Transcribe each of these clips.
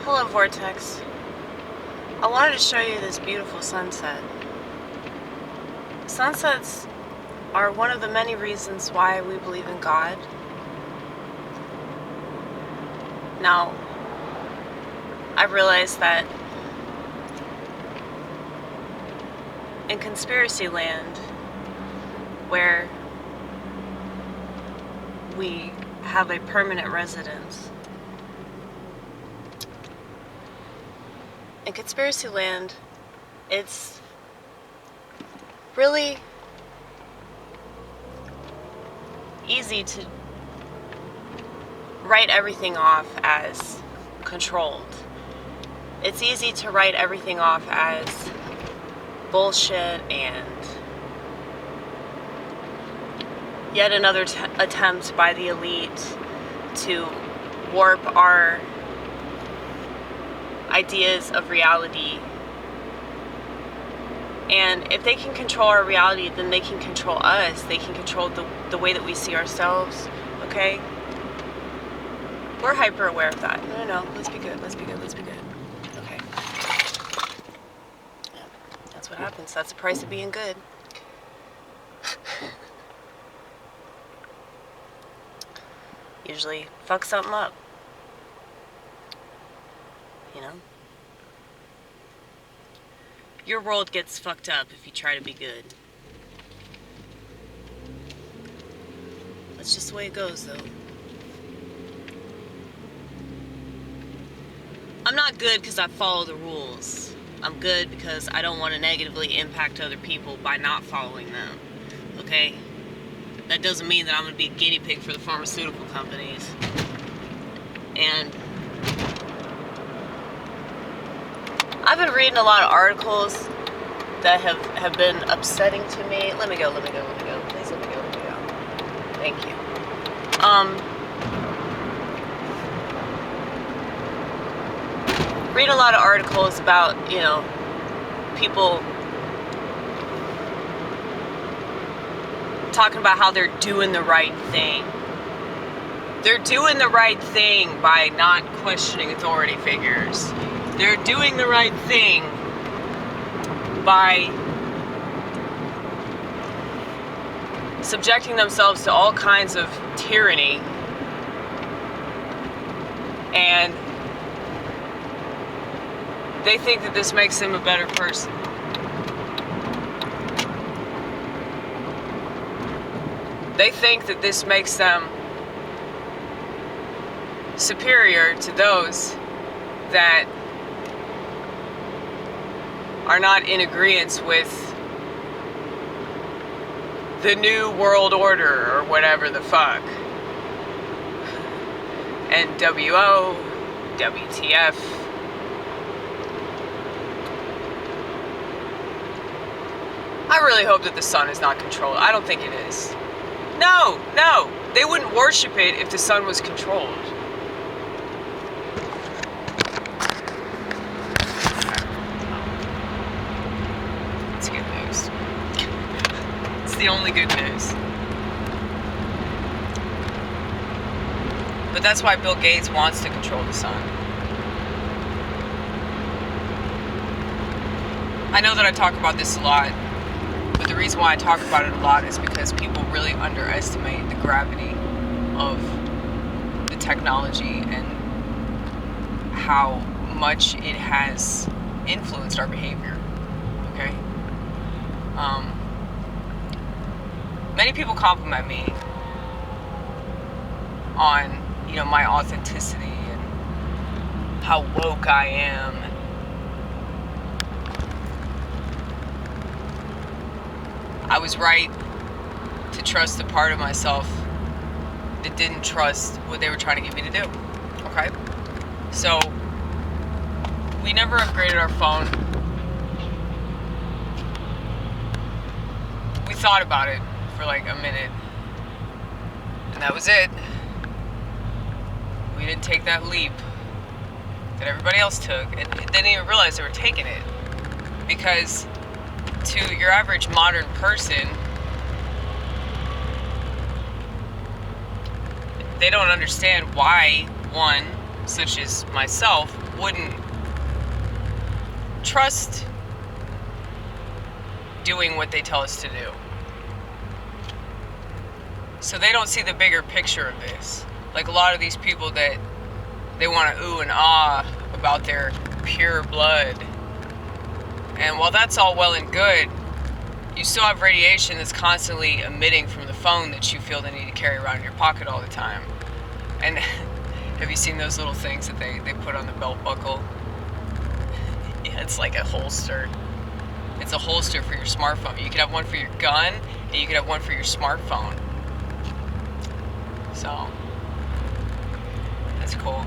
Hello, Vortex. I wanted to show you this beautiful sunset. Sunsets are one of the many reasons why we believe in God. Now, I realize that in conspiracy land, where we have a permanent residence, in conspiracy land, it's really easy to write everything off as controlled. It's easy to write everything off as bullshit and yet another attempt by the elite to warp our ideas of reality. And if they can control our reality, then they can control us. They can control the way that we see ourselves, okay? We're hyper aware of that. No, let's be good, let's be good, let's be good. Okay. Yeah, that's what happens. That's the price of being good. Usually fuck something up. You know? Your world gets fucked up if you try to be good. That's just the way it goes, though. I'm not good because I follow the rules. I'm good because I don't want to negatively impact other people by not following them. Okay? That doesn't mean that I'm going to be a guinea pig for the pharmaceutical companies. And I've been reading a lot of articles that have been upsetting to me. Let me go. Please let me go. Thank you. Read a lot of articles about, people talking about how they're doing the right thing. They're doing the right thing by not questioning authority figures. They're doing the right thing by subjecting themselves to all kinds of tyranny and they think that this makes them a better person. They think that this makes them superior to those that are not in agreement with the new world order or whatever the fuck. NWO, WTF. I really hope that the sun is not controlled. I don't think it is. No, they wouldn't worship it if the sun was controlled. It's good news. It's the only good news. But that's why Bill Gates wants to control the sun. I know that I talk about this a lot. But the reason why I talk about it a lot is because people really underestimate the gravity of the technology and how much it has influenced our behavior. Okay? Many people compliment me on, my authenticity and how woke I am. I was right to trust the part of myself that didn't trust what they were trying to get me to do. Okay? So, we never upgraded our phone. We thought about it for like a minute. And that was it. We didn't take that leap that everybody else took. And they didn't even realize they were taking it. Because to your average modern person, they don't understand why one, such as myself, wouldn't trust doing what they tell us to do. So they don't see the bigger picture of this. Like a lot of these people that they want to ooh and ah about their pure blood. And while that's all well and good, you still have radiation that's constantly emitting from the phone that you feel the need to carry around in your pocket all the time. And have you seen those little things that they put on the belt buckle? Yeah, it's like a holster. It's a holster for your smartphone. You could have one for your gun, and you could have one for your smartphone. So, that's cool.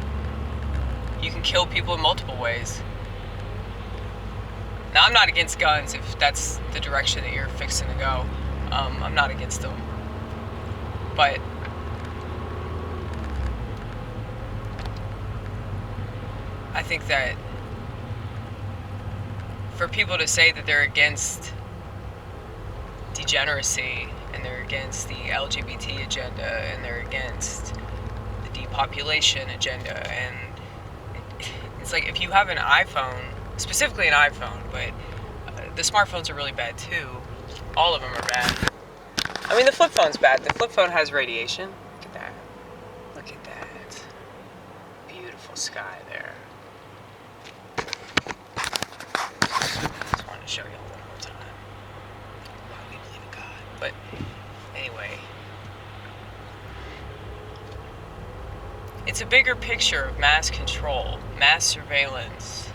You can kill people in multiple ways. Now, I'm not against guns if that's the direction that you're fixing to go. I'm not against them. But I think that for people to say that they're against degeneracy and they're against the LGBT agenda and they're against the depopulation agenda, and it's like if you have an iPhone, specifically an iPhone, but the smartphones are really bad too. All of them are bad. I mean, the flip phone's bad. The flip phone has radiation. Look at that. Look at that. Beautiful sky there. Just wanted to show you all one more time why we believe in God. But anyway, it's a bigger picture of mass control, mass surveillance.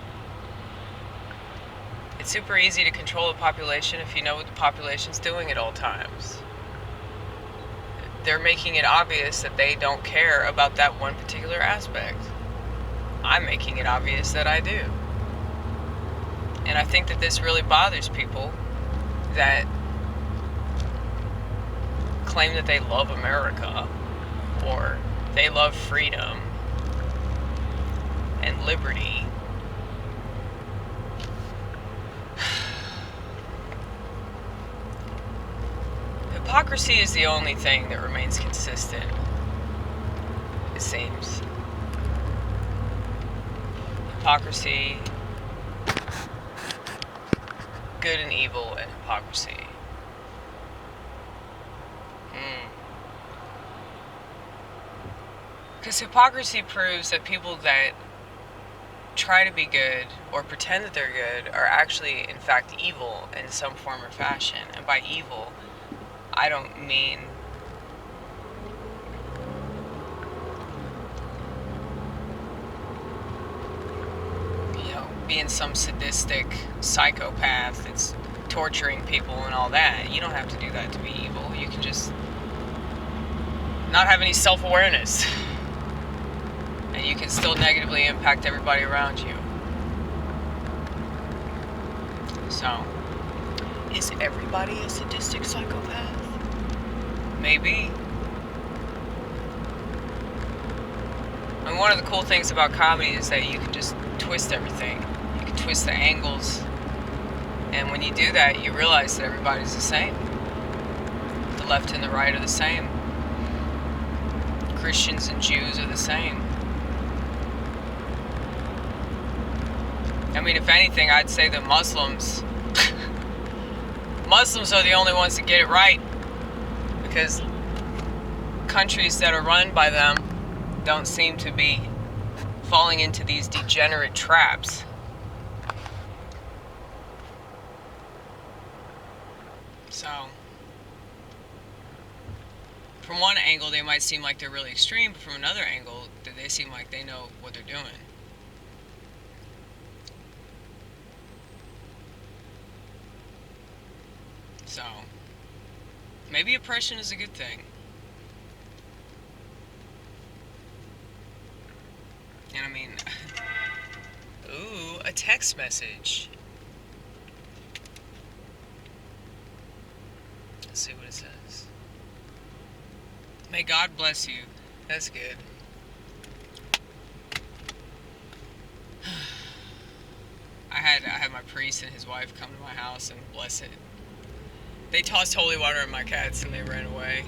It's super easy to control a population if you know what the population's doing at all times. They're making it obvious that they don't care about that one particular aspect. I'm making it obvious that I do. And I think that this really bothers people that claim that they love America or they love freedom and liberty. Hypocrisy is the only thing that remains consistent, it seems. Hypocrisy, good and evil, and hypocrisy. Because hypocrisy proves that people that try to be good or pretend that they're good are actually, in fact, evil in some form or fashion. And by evil, I don't mean being some sadistic psychopath that's torturing people and all that. You don't have to do that to be evil. You can just not have any self-awareness. And you can still negatively impact everybody around you. So, is everybody a sadistic psychopath? Maybe. And one of the cool things about comedy is that you can just twist everything. You can twist the angles. And when you do that, you realize that everybody's the same. The left and the right are the same. Christians and Jews are the same. I mean, if anything, I'd say that Muslims are the only ones that get it right, because countries that are run by them don't seem to be falling into these degenerate traps. So, from one angle, they might seem like they're really extreme, but from another angle, they seem like they know what they're doing. So, maybe oppression is a good thing. And I mean, ooh, a text message. Let's see what it says. May God bless you. That's good. I had my priest and his wife come to my house and bless it. They tossed holy water at my cats and they ran away.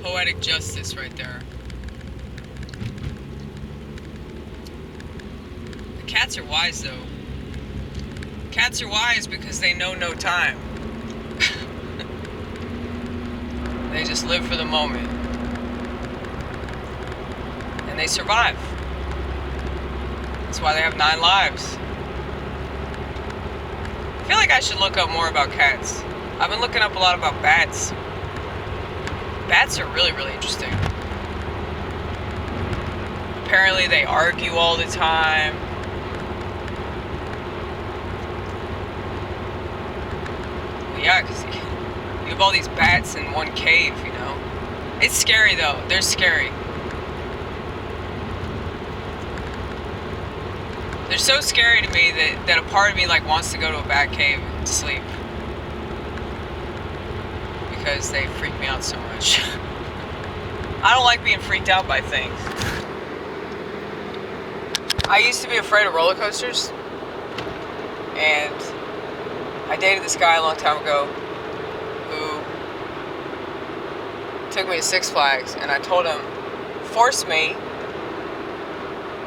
Poetic justice right there. Cats are wise, though. Cats are wise because they know no time. They just live for the moment. And they survive. That's why they have 9 lives. I feel like I should look up more about cats. I've been looking up a lot about bats. Bats are really, really interesting. Apparently they argue all the time. Well, yeah, because you have all these bats in one cave, you know. It's scary, though. They're scary. They're so scary to me that a part of me like wants to go to a bat cave and sleep. Because they freak me out so much. I don't like being freaked out by things. I used to be afraid of roller coasters. And I dated this guy a long time ago who took me to Six Flags, and I told him, force me,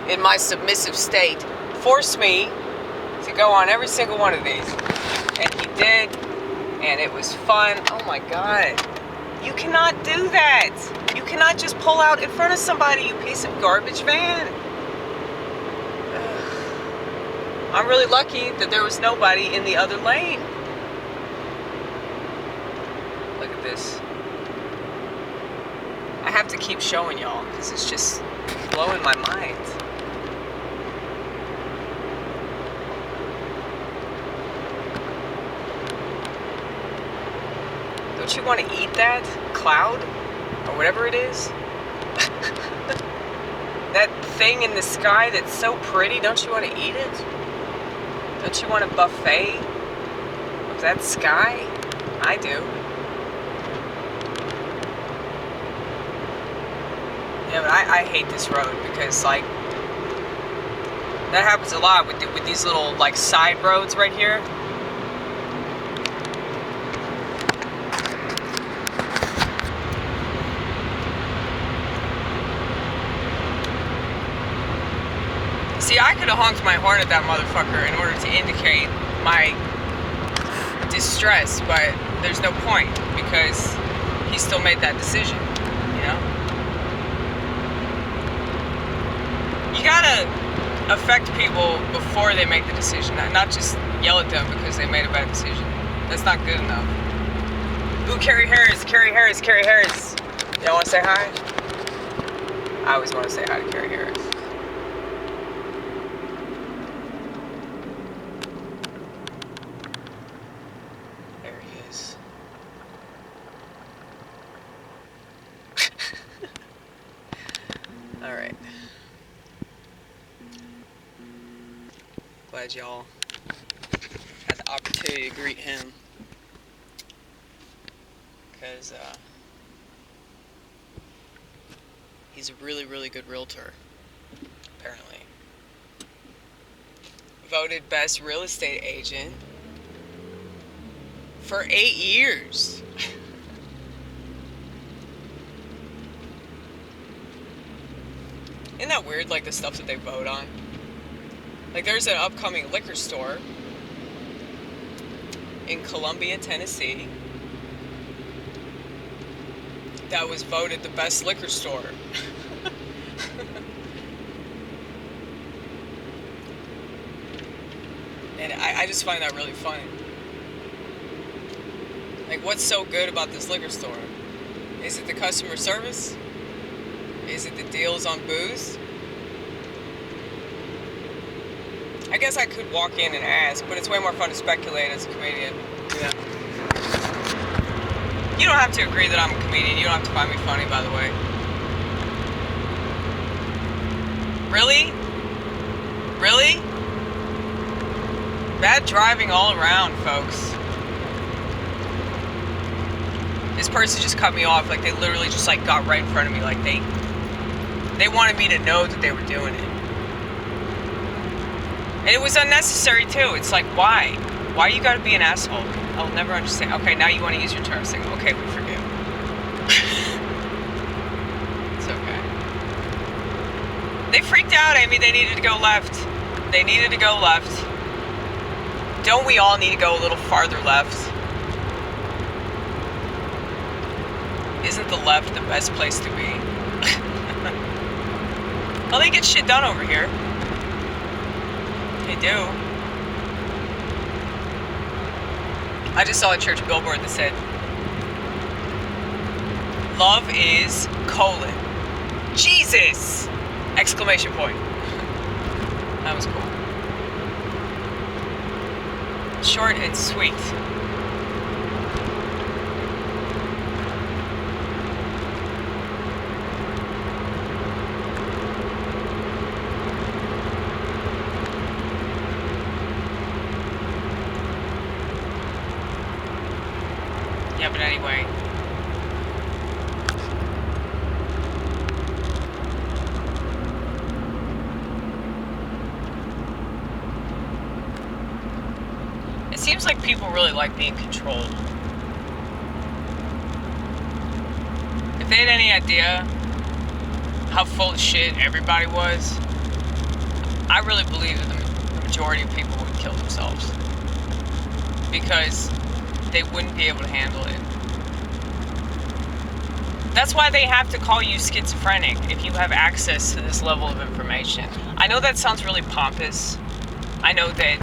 in my submissive state, force me to go on every single one of these. And he did, and it was fun. Oh my God. You cannot do that. You cannot just pull out in front of somebody, you piece of garbage van. Ugh. I'm really lucky that there was nobody in the other lane. Look at this. I have to keep showing y'all because it's just blowing my mind. Don't you want to eat that cloud or whatever it is? That thing in the sky that's so pretty, don't you want to eat it? Don't you want a buffet of that sky? I do. Yeah, but I hate this road because, like, that happens a lot with these little, like, side roads right here. See, I could have honked my horn at that motherfucker in order to indicate my distress, but there's no point because he still made that decision, you know? You gotta affect people before they make the decision, not just yell at them because they made a bad decision. That's not good enough. Ooh, Carrie Harris, Carrie Harris, Carrie Harris. Y'all wanna say hi? I always wanna say hi to Carrie Harris. Alright. Glad y'all had the opportunity to greet him. Because, he's a really, really good realtor. Apparently. Voted best real estate agent for 8 years. Isn't that weird, like, the stuff that they vote on? Like, there's an upcoming liquor store in Columbia, Tennessee that was voted the best liquor store. And I just find that really funny. Like, what's so good about this liquor store? Is it the customer service? Is it the deals on booze? I guess I could walk in and ask, but it's way more fun to speculate as a comedian. Yeah. You don't have to agree that I'm a comedian. You don't have to find me funny, by the way. Really? Really? Bad driving all around, folks. This person just cut me off. Like, they literally just, like, got right in front of me. Like, they wanted me to know that they were doing it. And it was unnecessary, too. It's like, why? Why you gotta be an asshole? I'll never understand. Okay, now you want to use your term signal. Okay, we forgive. It's okay. They freaked out at me. They needed to go left. They needed to go left. Don't we all need to go a little farther left? Isn't the left the best place to be? Well, they get shit done over here. They do. I just saw a church billboard that said, "Love is colon. Jesus!" Exclamation point. That was cool. Short and sweet. Yeah, but anyway. It seems like people really like being controlled. If they had any idea how full of shit everybody was, I really believe that the majority of people would kill themselves. Because they wouldn't be able to handle it. That's why they have to call you schizophrenic if you have access to this level of information. I know that sounds really pompous. I know that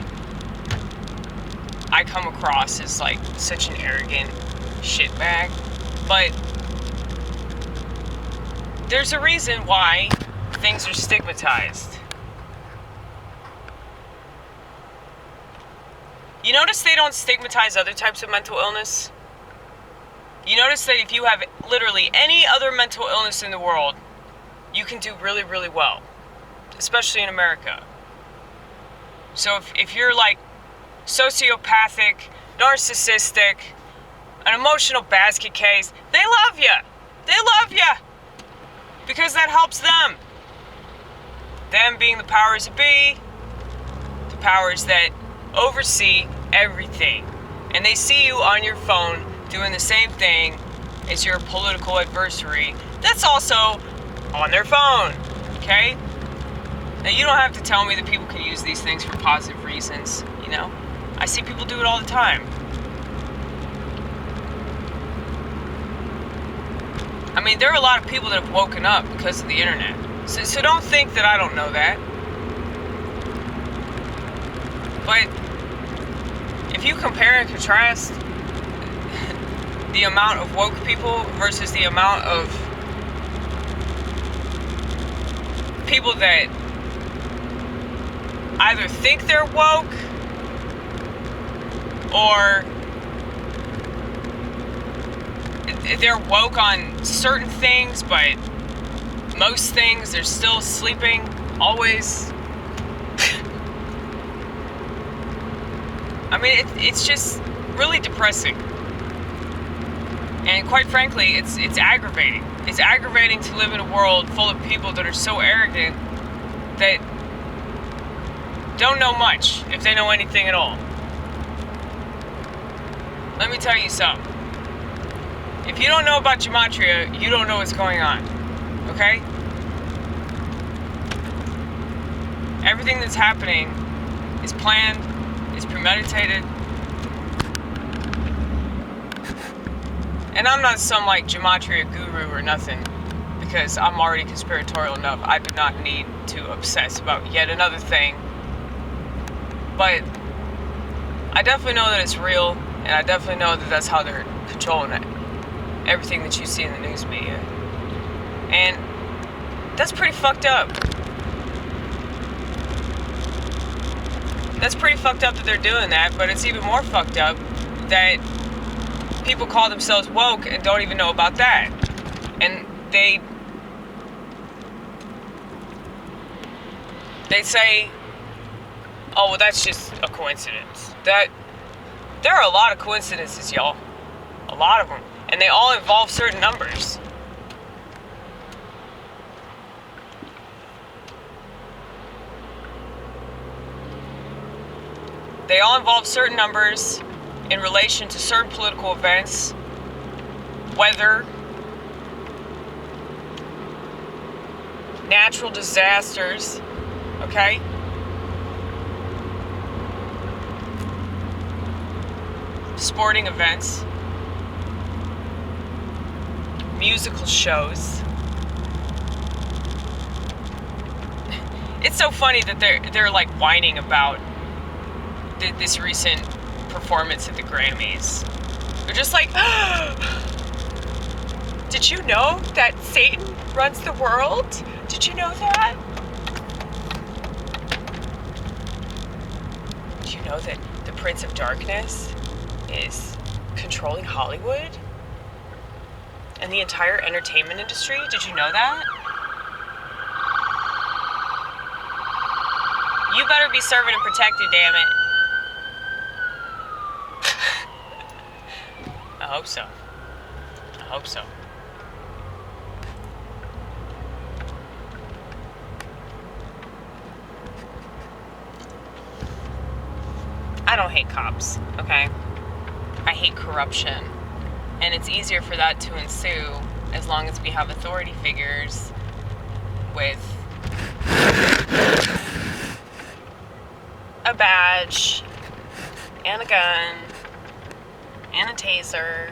I come across as like such an arrogant shitbag, but there's a reason why things are stigmatized. You notice they don't stigmatize other types of mental illness? You notice that if you have literally any other mental illness in the world, you can do really, really well. Especially in America. So if you're like sociopathic, narcissistic, an emotional basket case, they love you. They love you. Because that helps them. Them being the powers that be, the powers that oversee everything. And they see you on your phone doing the same thing as your political adversary that's also on their phone. Okay? Now you don't have to tell me that people can use these things for positive reasons, you know? I see people do it all the time. I mean, there are a lot of people that have woken up because of the internet. So don't think that I don't know that. But if you compare and contrast the amount of woke people versus the amount of people that either think they're woke or they're woke on certain things, but most things they're still sleeping always. I mean, it's just really depressing. And quite frankly, it's aggravating. It's aggravating to live in a world full of people that are so arrogant that don't know much, if they know anything at all. Let me tell you something. If you don't know about gematria, you don't know what's going on. Okay? Everything that's happening is planned, is premeditated. And I'm not some like gematria guru or nothing, because I'm already conspiratorial enough. I do not need to obsess about yet another thing. But I definitely know that it's real, and I definitely know that that's how they're controlling it. Everything that you see in the news media. And that's pretty fucked up. That's pretty fucked up that they're doing that, but it's even more fucked up that people call themselves woke and don't even know about that. And they say, oh, well, that's just a coincidence. That there are a lot of coincidences, y'all. A lot of them. And they all involve certain numbers. They all involve certain numbers in relation to certain political events, weather, natural disasters, okay? sporting events, musical shows. It's so funny that they're like whining about this recent performance at the Grammys. They're just like, did you know that Satan runs the world? Did you know that? Did you know that the Prince of Darkness is controlling Hollywood and the entire entertainment industry? Did you know that? You better be serving and protected, damn it. I hope so. I hope so. I don't hate cops, okay? I hate corruption. And it's easier for that to ensue as long as we have authority figures with a badge and a gun and a taser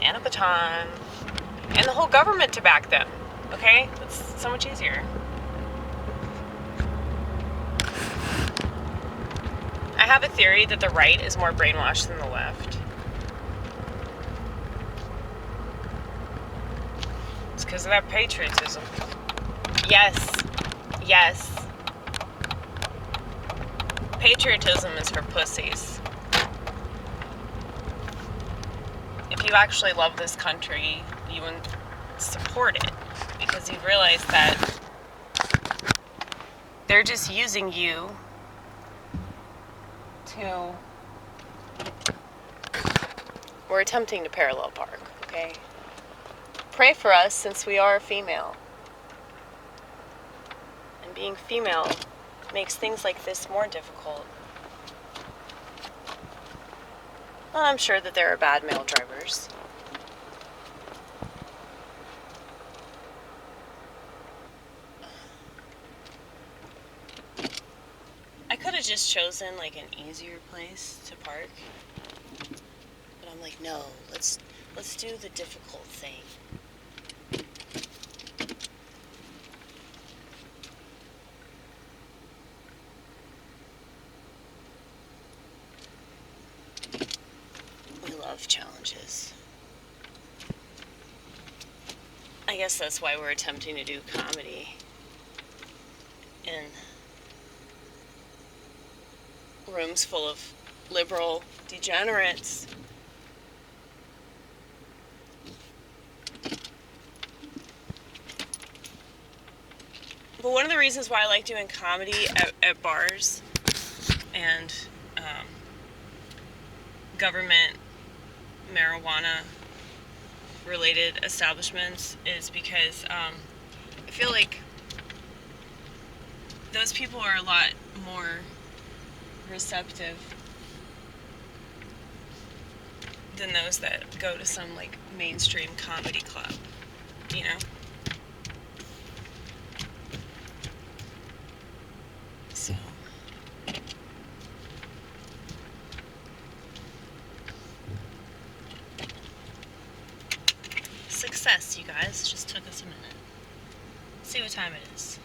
and a baton and the whole government to back them, okay? It's so much easier. I have a theory that the right is more brainwashed than the left. It's because of that patriotism. Yes. Yes. Patriotism is for pussies. If you actually love this country, you would support it. Because you realize that they're just using you to... We're attempting to parallel park, okay? Pray for us since we are female. And being female makes things like this more difficult. Well, I'm sure that there are bad male drivers. I could have just chosen like an easier place to park. But I'm like, no, let's do the difficult thing. We love challenges. I guess that's why we're attempting to do comedy in rooms full of liberal degenerates. But one of the reasons why I like doing comedy at bars and government marijuana related establishments is because I feel like those people are a lot more receptive than those that go to some like mainstream comedy club, you know? So success, you guys. Just took us a minute. Let's see what time it is.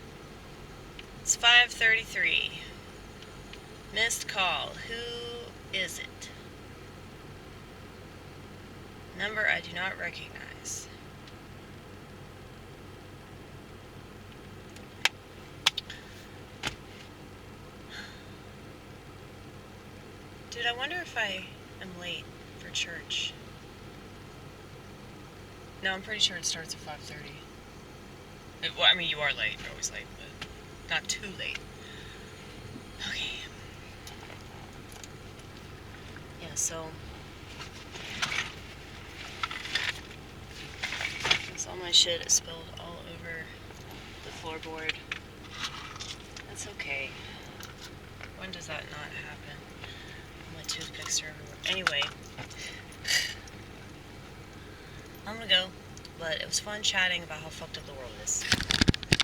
It's 5:33. Missed call. Who is it? Number I do not recognize. Dude, I wonder if I am late for church. No, I'm pretty sure it starts at 5:30. Well, I mean, you are late. You're always late, but not too late. Okay. Yeah, so... all my shit is spilled all over the floorboard. That's okay. When does that not happen? My toothpicks are everywhere. Anyway, I'm gonna go, but it was fun chatting about how fucked up the world is.